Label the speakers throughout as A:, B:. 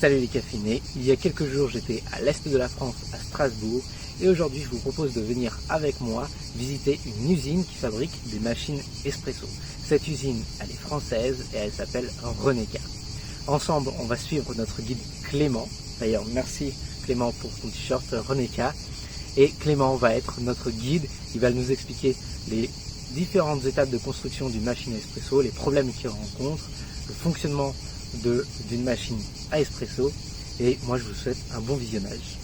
A: Salut les caféinés, il y a quelques jours j'étais à l'est de la France, à Strasbourg, et aujourd'hui je vous propose de venir avec moi visiter une usine qui fabrique des machines espresso. Cette usine, elle est française et elle s'appelle Reneca. Ensemble, on va suivre notre guide Clément. D'ailleurs, merci Clément pour ton t-shirt Reneca. Et Clément va être notre guide, il va nous expliquer les différentes étapes de construction d'une machine à espresso, les problèmes qu'il rencontre, le fonctionnement d'une machine à espresso, et moi je vous souhaite un bon visionnage.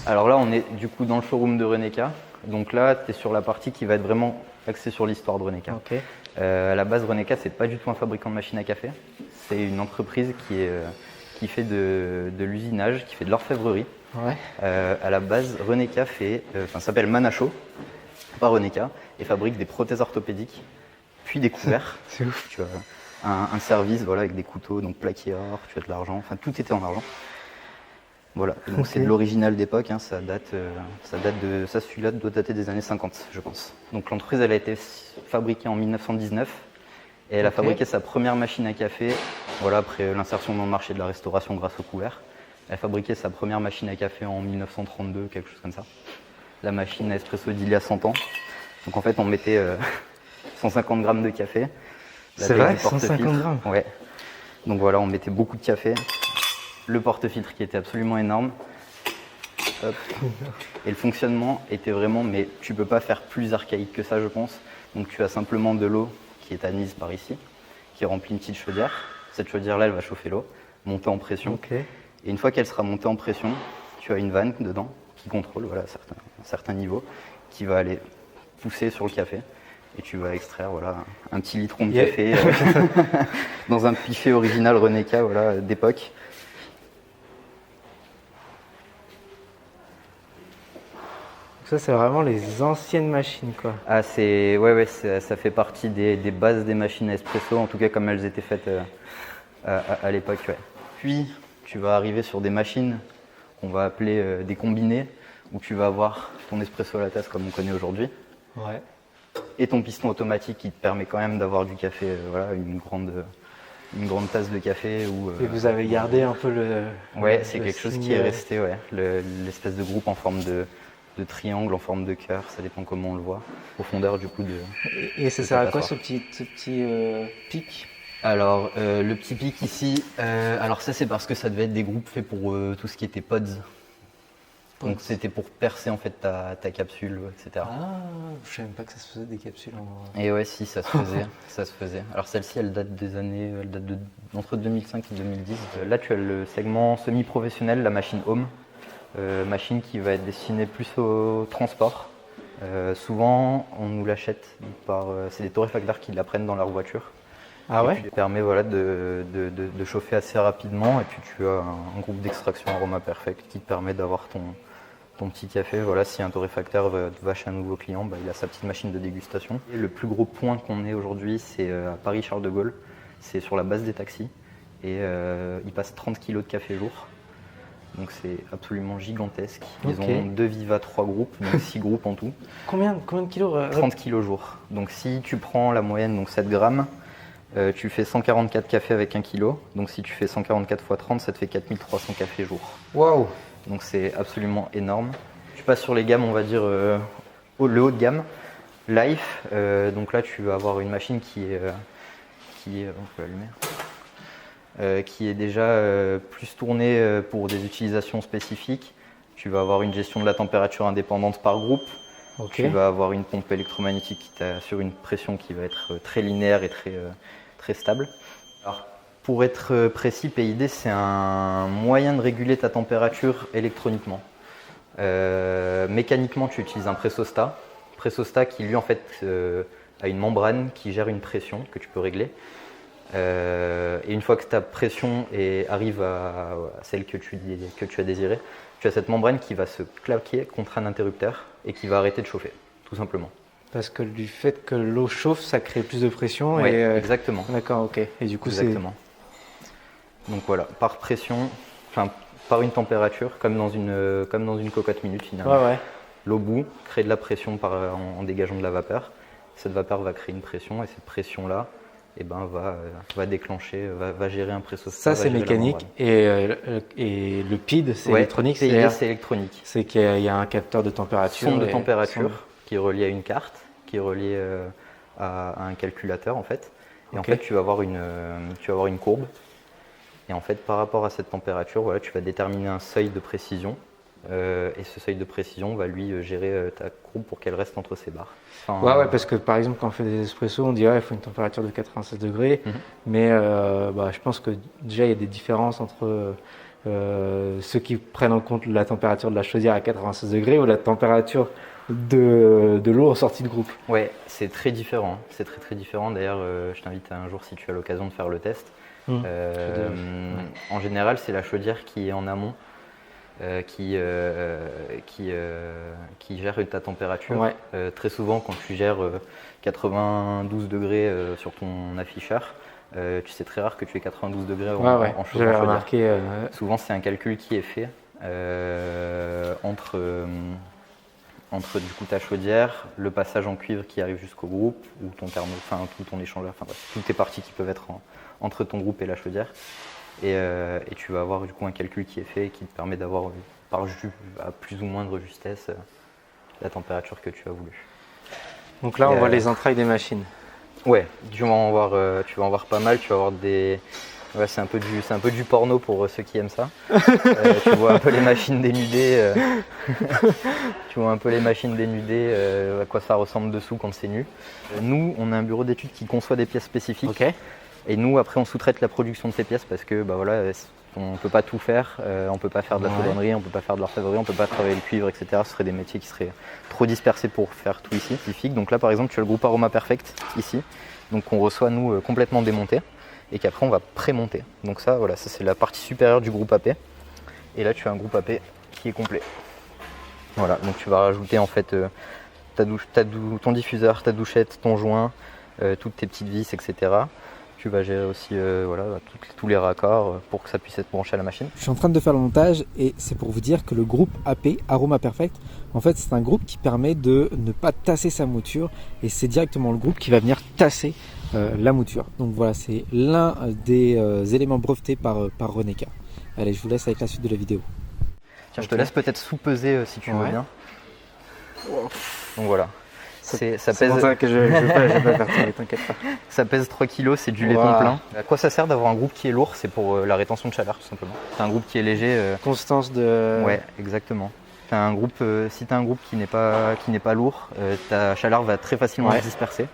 B: Alors là on est du coup dans le showroom de Reneca, donc là tu es sur la partie qui va être vraiment axée sur l'histoire de Reneca.
A: Okay.
B: À la base Reneca c'est pas du tout un fabricant de machines à café, c'est une entreprise qui fait de l'usinage, qui fait de l'orfèvrerie.
A: Ouais.
B: À la base Reneca s'appelle Manacho, pas Reneca, et fabrique des prothèses orthopédiques, puis des couverts.
A: C'est ouf.
B: Tu vois, un service voilà, avec des couteaux, donc plaqué or, tu as de l'argent, enfin tout était en argent. Voilà, donc okay. C'est de l'original d'époque, hein, celui-là doit dater des années 50, je pense. Donc l'entreprise elle a été fabriquée en 1919 et elle a fabriqué sa première machine à café, voilà, après l'insertion dans le marché de la restauration grâce au couvert. Elle a fabriqué sa première machine à café en 1932, quelque chose comme ça. La machine à espresso d'il y a 100 ans. Donc en fait on mettait 150 grammes de café.
A: C'est vrai, 150 grammes.
B: Ouais. Donc voilà, on mettait beaucoup de café. Le porte-filtre qui était absolument énorme. Hop. Et le fonctionnement était vraiment, mais tu peux pas faire plus archaïque que ça, je pense. Donc tu as simplement de l'eau qui est admise par ici, qui remplit une petite chaudière. Cette chaudière-là, elle va chauffer l'eau, monter en pression.
A: Okay.
B: Et une fois qu'elle sera montée en pression, tu as une vanne dedans qui contrôle voilà, un certain niveau, qui va aller pousser sur le café. Et tu vas extraire voilà, un petit litron de café dans un pichet original Reneca voilà, d'époque.
A: Ça c'est vraiment les anciennes machines quoi.
B: Ah ça fait partie des bases des machines à espresso, en tout cas comme elles étaient faites à l'époque. Ouais. Puis tu vas arriver sur des machines qu'on va appeler des combinés, où tu vas avoir ton espresso à la tasse comme on connaît aujourd'hui.
A: Ouais.
B: Et ton piston automatique qui te permet quand même d'avoir du café, voilà, une grande tasse de café.
A: Et vous avez gardé un peu le...
B: Ouais, c'est quelque chose qui est resté, ouais. L'espèce de groupe en forme de triangle, en forme de cœur, ça dépend comment on le voit. Profondeur du coup de...
A: Et ça sert à quoi ce petit pic?
B: Alors, le petit pic ici, alors ça c'est parce que ça devait être des groupes faits pour tout ce qui était pods. Donc c'était pour percer en fait ta capsule, etc.
A: Ah, je savais même pas que ça se faisait des capsules en...
B: Et ouais, si, ça se faisait, ça se faisait. Alors celle-ci, elle date entre 2005 et 2010. Là, tu as le segment semi-professionnel, la machine Home, machine qui va être destinée plus au transport. Souvent, on nous l'achète c'est des torréfacteurs qui la prennent dans leur voiture.
A: Ah ouais.
B: Et puis, ça permet voilà, de chauffer assez rapidement, et puis tu as un groupe d'extraction Aroma Perfect qui te permet d'avoir ton petit café. Voilà, si un torréfacteur va chez un nouveau client, bah, il a sa petite machine de dégustation. Et le plus gros point qu'on ait aujourd'hui, c'est à Paris-Charles de Gaulle. C'est sur la base des taxis. Et ils passent 30 kg de café jour. Donc c'est absolument gigantesque. Ils ont 2 Viva 3 groupes, donc 6 groupes en tout.
A: Combien de kilos
B: 30 kg jour. Donc si tu prends la moyenne, donc 7 grammes, tu fais 144 cafés avec 1 kg. Donc si tu fais 144 x 30, ça te fait 4300 cafés jour.
A: Waouh!
B: Donc c'est absolument énorme. Tu passes sur les gammes, on va dire le haut de gamme. Life, donc là tu vas avoir une machine qui est on peut allumer, qui est déjà plus tournée pour des utilisations spécifiques. Tu vas avoir une gestion de la température indépendante par groupe. Tu vas avoir une pompe électromagnétique qui t'assure une pression qui va être très linéaire et très stable. Alors, pour être précis, PID, c'est un moyen de réguler ta température électroniquement. Mécaniquement, tu utilises un pressostat. Pressostat qui, lui, en fait, a une membrane qui gère une pression que tu peux régler. Et une fois que ta pression arrive à celle que tu as désirée, tu as cette membrane qui va se claquer contre un interrupteur et qui va arrêter de chauffer, tout simplement.
A: Parce que du fait que l'eau chauffe, ça crée plus de pression.
B: Oui, exactement.
A: D'accord, ok. Et du coup,
B: exactement. Donc voilà, par pression, par une température, comme dans une cocotte minute finalement.
A: Ouais.
B: L'eau bout crée de la pression en dégageant de la vapeur. Cette vapeur va créer une pression et cette pression-là et ben va déclencher, va gérer un presso.
A: Ça c'est mécanique et le PID c'est électronique.
B: C'est électronique.
A: C'est qu'il y a un capteur de température.
B: Sonde de température qui est relié à une carte, qui est relié à un calculateur en fait. Et en fait tu vas avoir une courbe. Et en fait par rapport à cette température, voilà, tu vas déterminer un seuil de précision. Et ce seuil de précision va lui gérer ta courbe pour qu'elle reste entre ses barres.
A: Enfin, ouais, parce que par exemple quand on fait des espressos, on dit il faut une température de 96 degrés, mais je pense que déjà il y a des différences entre ceux qui prennent en compte la température de la chaudière à 96 degrés ou la température de l'eau en sortie de groupe.
B: Ouais, c'est très différent, c'est très différent. D'ailleurs, je t'invite un jour si tu as l'occasion de faire le test. En général, c'est la chaudière qui est en amont. Qui gère ta température. Très souvent, quand tu gères 92 degrés sur ton afficheur, tu sais très rare que tu aies 92 degrés en chaudière.
A: Remarqué.
B: Souvent, c'est un calcul qui est fait entre du coup ta chaudière, le passage en cuivre qui arrive jusqu'au groupe, ou ton tout ton échangeur, toutes tes parties qui peuvent être entre ton groupe et la chaudière. Et tu vas avoir du coup un calcul qui est fait et qui te permet d'avoir à plus ou moindre justesse la température que tu as voulu.
A: Donc là on voit les entrailles des machines.
B: Ouais, tu vas en voir pas mal, tu vas avoir des... Ouais, c'est un peu du porno pour ceux qui aiment ça. Tu vois un peu les machines dénudées. Tu vois un peu les machines dénudées, à quoi ça ressemble dessous quand c'est nu. Nous, on a un bureau d'études qui conçoit des pièces spécifiques. Et nous, après, on sous-traite la production de ces pièces parce que, on ne peut pas tout faire. On ne peut pas faire de la chaudronnerie, on ne peut pas faire de l'orfèvrerie, on ne peut pas travailler le cuivre, etc. Ce seraient des métiers qui seraient trop dispersés pour faire tout ici. Donc là, par exemple, tu as le groupe Aroma Perfect ici. Donc on reçoit, nous, complètement démonté et qu'après, on va prémonter. Donc ça, voilà, ça c'est la partie supérieure du groupe AP. Et là, tu as un groupe AP qui est complet. Voilà, donc tu vas rajouter en fait ton diffuseur, ta douchette, ton joint, toutes tes petites vis, etc. Tu vas gérer aussi tous les raccords pour que ça puisse être branché à la machine.
A: Je suis en train de faire le montage et c'est pour vous dire que le groupe AP, Aroma Perfect, en fait c'est un groupe qui permet de ne pas tasser sa mouture et c'est directement le groupe qui va venir tasser la mouture. Donc voilà, c'est l'un des éléments brevetés par Reneka. Allez, je vous laisse avec la suite de la vidéo.
B: Tiens, je te laisse peut-être sous-peser si tu veux bien. Donc voilà. Ça pèse...
A: pour ça que je vais pas faire, t'inquiète pas.
B: Ça pèse 3 kg, c'est du laiton plein. À quoi ça sert d'avoir un groupe qui est lourd? C'est pour la rétention de chaleur tout simplement. C'est un groupe qui est léger.
A: Constance de...
B: Ouais, exactement. Si tu as un groupe qui n'est pas lourd, ta chaleur va très facilement se disperser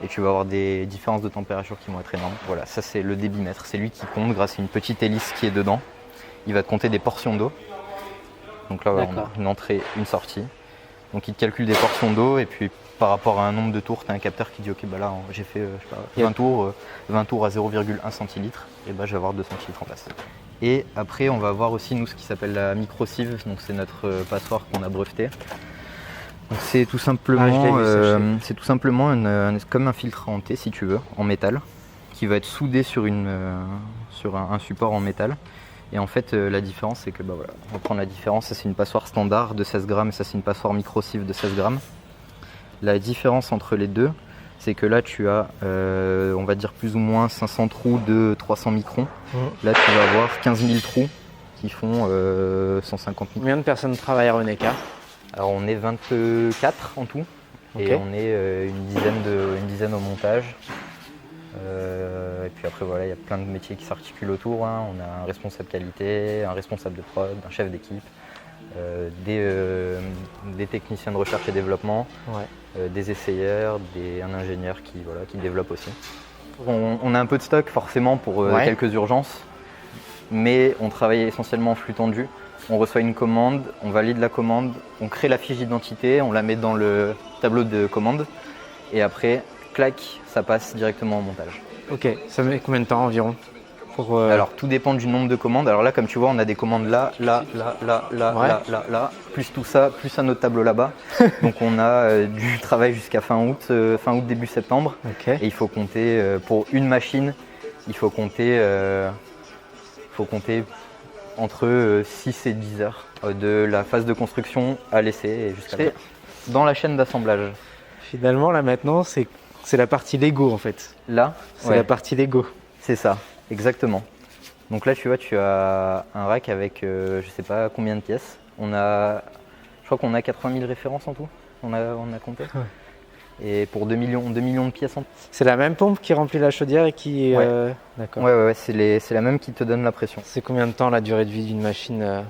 B: et tu vas avoir des différences de température qui vont être énormes. Voilà, ça c'est le débitmètre, c'est lui qui compte grâce à une petite hélice qui est dedans. Il va te compter des portions d'eau. Donc là, on a une entrée, une sortie. Donc il te calcule des portions d'eau et puis par rapport à un nombre de tours, tu as un capteur qui dit ok, là j'ai fait 20 tours à 0,1 centilitre, et je vais avoir 2 centilitres en place. Et après, on va avoir aussi nous ce qui s'appelle la micro-sieve, donc c'est notre passoire qu'on a breveté. C'est tout simplement, comme un filtre en thé si tu veux, en métal, qui va être soudé sur un support en métal. Et en fait, la différence, c'est que, on va prendre la différence, ça c'est une passoire standard de 16 grammes et ça c'est une passoire micro-sieve de 16 grammes. La différence entre les deux, c'est que là tu as, on va dire plus ou moins 500 trous de 300 microns. Là tu vas avoir 15 000 trous qui font 150 microns.
A: Combien de personnes travaillent à Reneka?
B: Alors on est 24 en tout et on est une dizaine au montage. Et puis après il y a plein de métiers qui s'articulent autour. On a un responsable qualité, un responsable de prod, un chef d'équipe, des techniciens de recherche et développement, des essayeurs, un ingénieur qui développe aussi. On a un peu de stock forcément pour quelques urgences, mais on travaille essentiellement en flux tendu. On reçoit une commande, on valide la commande, on crée la fiche d'identité, on la met dans le tableau de commande et après, clac, ça passe directement au montage. Ok, ça met combien de temps environ Alors tout dépend du nombre de commandes. Alors là, comme tu vois, on a des commandes là, plus tout ça, plus un autre tableau là-bas. Donc on a du travail jusqu'à fin août, début septembre. Et il faut compter, pour une machine, il faut compter entre 6 et 10 heures de la phase de construction à l'essai et jusqu'à dans la chaîne d'assemblage. Finalement, là maintenant, c'est
A: C'est la partie Lego en fait.
B: Là,
A: C'est
B: ouais,
A: la partie Lego.
B: c'est ça, exactement. Donc là, tu vois, tu as un rack avec je sais pas combien de pièces. Je crois qu'on a 80 000 références en tout. On a compté.
A: Ouais.
B: Et pour 2 millions de pièces en tout.
A: C'est la même pompe qui remplit la chaudière et qui...
B: Ouais.
A: D'accord.
B: Ouais, c'est la même qui te donne la pression.
A: C'est combien de temps la durée de vie d'une machine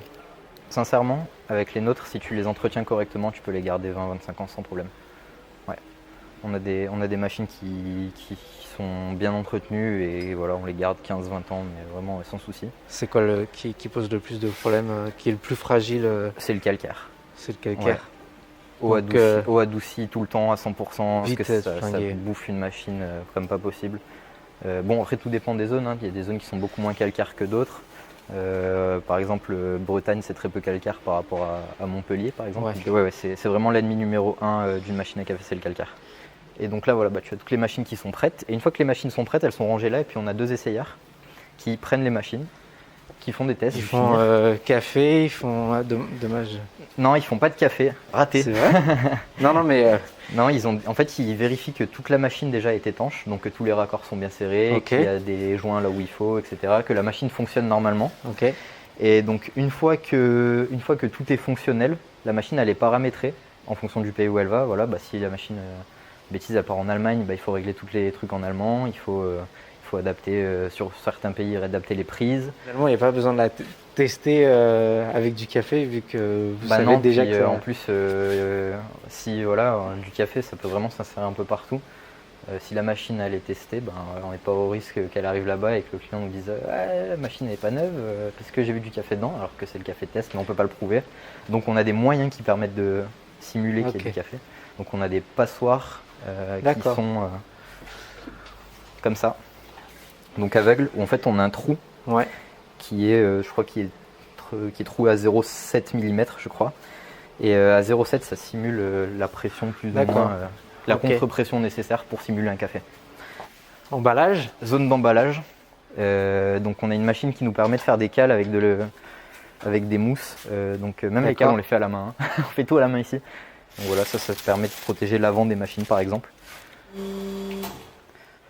B: Sincèrement, avec les nôtres, si tu les entretiens correctement, tu peux les garder 20-25 ans sans problème. Ouais. On a des machines qui sont bien entretenues et voilà, on les garde 15-20 ans, mais vraiment sans souci.
A: C'est quoi qui pose le plus de problèmes, qui est le plus fragile
B: C'est le calcaire.
A: C'est le calcaire.
B: Eau adoucie tout le temps à 100%, parce que ça bouffe une machine comme pas possible. Bon, après tout dépend des zones, hein. Il y a des zones qui sont beaucoup moins calcaires que d'autres. Par exemple, Bretagne, c'est très peu calcaire par rapport à Montpellier, par exemple.
A: Ouais.
B: Donc, c'est vraiment l'ennemi numéro 1 d'une machine à café, c'est le calcaire. Et donc là, voilà, tu as toutes les machines qui sont prêtes. Et une fois que les machines sont prêtes, elles sont rangées là. Et puis on a 2 essayeurs qui prennent les machines, qui font des tests.
A: Ils font café, ils font... dommage.
B: Non, ils font pas de café. Raté.
A: C'est vrai. Non, mais...
B: Non, en fait, ils vérifient que toute la machine déjà est étanche, donc que tous les raccords sont bien serrés,
A: Okay.
B: qu'il y a des joints là où il faut, etc., que la machine fonctionne normalement.
A: Ok.
B: Et donc une fois que tout est fonctionnel, la machine elle est paramétrée en fonction du pays où elle va. Voilà, si la machine, bêtise, elle part en Allemagne, il faut régler tous les trucs en allemand, il faut adapter sur certains pays, adapter les prises.
A: Finalement, il n'y a pas besoin de la tester avec du café vu que vous savez déjà que ça...
B: En plus, si voilà, du café, ça peut vraiment s'insérer un peu partout. Si la machine elle est testée, on n'est pas au risque qu'elle arrive là-bas et que le client nous dise la machine n'est pas neuve parce que j'ai vu du café dedans, alors que c'est le café de test, mais on ne peut pas le prouver. Donc on a des moyens qui permettent de simuler qu'il y a du café. Donc on a des passoires qui sont comme ça, donc aveugles, où en fait on a un trou qui est, je crois, qui est troué à 0,7 mm, je crois. Et à 0,7 ça simule la pression plus ou moins. La contre-pression nécessaire pour simuler un café.
A: Emballage.
B: Zone d'emballage. Donc on a une machine qui nous permet de faire des cales avec des mousses. Donc même les cales on les fait à la main. Hein. On fait tout à la main ici. Donc voilà, ça permet de protéger l'avant des machines par exemple.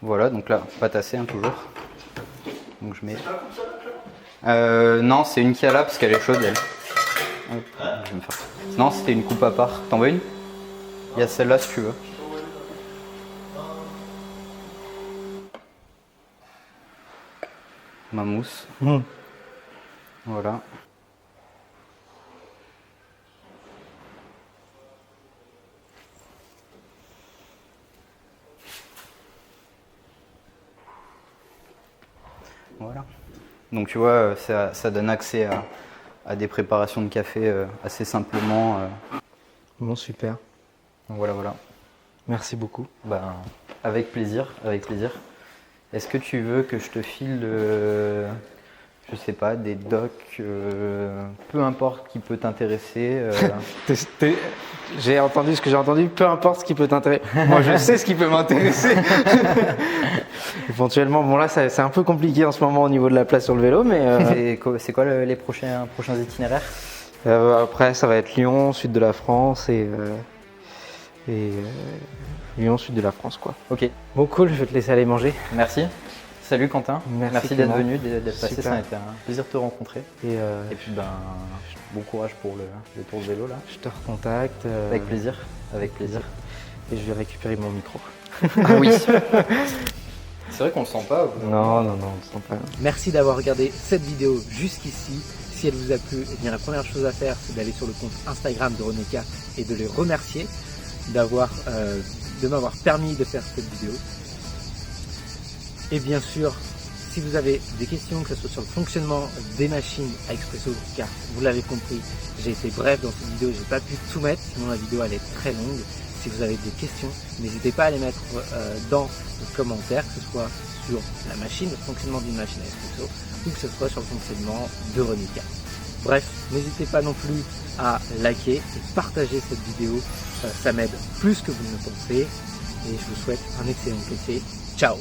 B: Voilà, donc là, pas tasser hein, toujours. Donc je mets... non, c'est une qui a là parce qu'elle est chaude elle. Hop, je vais me faire... Non, c'était une coupe à part. T'en veux une? Il y a celle-là si tu veux. Ma mousse. Voilà. Voilà. Donc tu vois, ça donne accès à des préparations de café assez simplement.
A: Bon, super.
B: Donc voilà.
A: Merci beaucoup.
B: Avec plaisir. Est-ce que tu veux que je te file, je sais pas, des docs, peu importe qui peut t'intéresser
A: J'ai entendu ce que j'ai entendu, peu importe ce qui peut t'intéresser. Moi, je sais ce qui peut m'intéresser. Éventuellement, bon là, c'est un peu compliqué en ce moment au niveau de la place sur le vélo, mais...
B: C'est quoi les prochains itinéraires?
A: Après, ça va être Lyon, sud de la France et Lyon, sud de la France, quoi.
B: Ok.
A: Bon, cool, je vais te laisser aller manger.
B: Merci. Salut Quentin.
A: Merci
B: d'être venu, d'être passé.
A: Super.
B: Ça a été un plaisir de te rencontrer.
A: Et
B: puis bon courage pour le tour de vélo là.
A: je te recontacte.
B: Avec plaisir.
A: Et je vais récupérer mon micro.
B: Ah oui. C'est vrai qu'on le sent pas.
A: Non, on ne le sent pas.
C: Merci d'avoir regardé cette vidéo jusqu'ici. Si elle vous a plu, eh bien la première chose à faire, c'est d'aller sur le compte Instagram de Renéka et de les remercier de m'avoir permis de faire cette vidéo. Et bien sûr, si vous avez des questions, que ce soit sur le fonctionnement des machines à expresso, car vous l'avez compris, j'ai été bref dans cette vidéo, j'ai pas pu tout mettre, sinon la vidéo elle est très longue. Si vous avez des questions, n'hésitez pas à les mettre dans les commentaires, que ce soit sur la machine, le fonctionnement d'une machine à expresso, ou que ce soit sur le fonctionnement de Renéka. Bref, n'hésitez pas non plus à liker et partager cette vidéo, ça m'aide plus que vous ne le pensez, et je vous souhaite un excellent café. Ciao!